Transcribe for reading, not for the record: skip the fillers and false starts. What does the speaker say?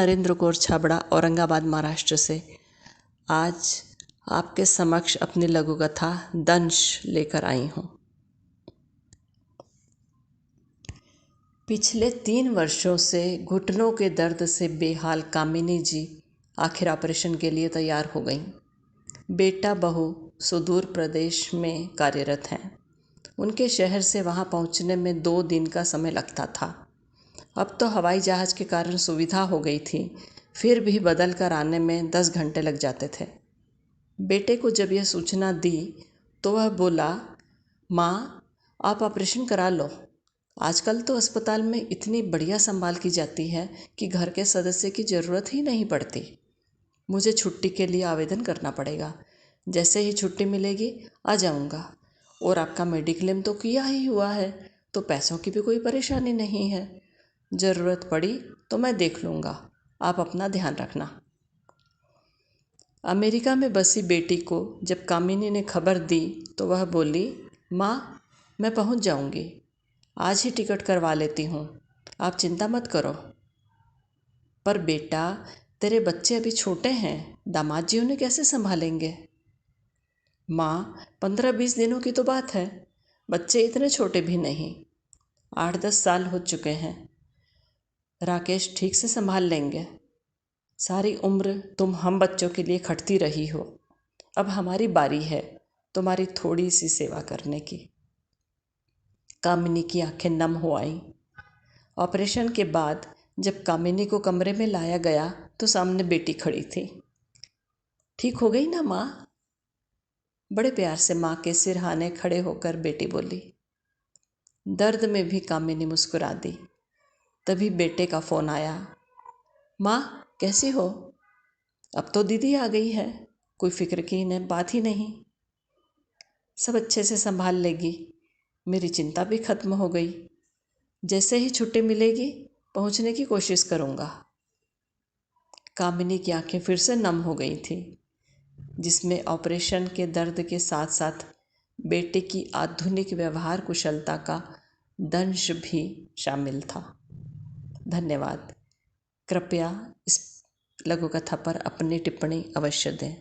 नरेंद्र कौर छाबड़ा, औरंगाबाद, महाराष्ट्र से आज आपके समक्ष अपनी लघु कथा दंश लेकर आई हूँ। पिछले 3 वर्षों से घुटनों के दर्द से बेहाल कामिनी जी आखिर ऑपरेशन के लिए तैयार हो गईं। बेटा बहू सुदूर प्रदेश में कार्यरत हैं। उनके शहर से वहाँ पहुँचने में 2 दिन का समय लगता था। अब तो हवाई जहाज़ के कारण सुविधा हो गई थी, फिर भी बदल कर आने में 10 घंटे लग जाते थे। बेटे को जब यह सूचना दी तो वह बोला, माँ आप ऑपरेशन करा लो। आजकल तो अस्पताल में इतनी बढ़िया संभाल की जाती है कि घर के सदस्य की ज़रूरत ही नहीं पड़ती। मुझे छुट्टी के लिए आवेदन करना पड़ेगा। जैसे ही छुट्टी मिलेगी आ जाऊँगा। और आपका मेडिक्लेम तो किया ही हुआ है, तो पैसों की भी कोई परेशानी नहीं है। ज़रूरत पड़ी तो मैं देख लूँगा। आप अपना ध्यान रखना। अमेरिका में बसी बेटी को जब कामिनी ने खबर दी तो वह बोली, माँ मैं पहुँच जाऊँगी। आज ही टिकट करवा लेती हूँ, आप चिंता मत करो। पर बेटा तेरे बच्चे अभी छोटे हैं, दामाद जी उन्हें कैसे संभालेंगे? माँ 15-20 दिनों की तो बात है, बच्चे इतने छोटे भी नहीं, 8-10 साल हो चुके हैं। राकेश ठीक से संभाल लेंगे। सारी उम्र तुम हम बच्चों के लिए खटती रही हो, अब हमारी बारी है तुम्हारी थोड़ी सी सेवा करने की। कामिनी की आंखें नम हो आईं। ऑपरेशन के बाद जब कामिनी को कमरे में लाया गया तो सामने बेटी खड़ी थी। ठीक हो गई ना माँ? बड़े प्यार से माँ के सिरहाने खड़े होकर बेटी बोली। दर्द में भी कामिनी मुस्कुरा दी। तभी बेटे का फ़ोन आया। माँ कैसी हो? अब तो दीदी आ गई है, कोई फिक्र की न बात ही नहीं। सब अच्छे से संभाल लेगी, मेरी चिंता भी खत्म हो गई। जैसे ही छुट्टी मिलेगी पहुंचने की कोशिश करूंगा। कामिनी की आंखें फिर से नम हो गई थी, जिसमें ऑपरेशन के दर्द के साथ साथ बेटे की आधुनिक व्यवहार कुशलता का दंश भी शामिल था। धन्यवाद। कृपया इस लघु कथा पर अपनी टिप्पणी अवश्य दें।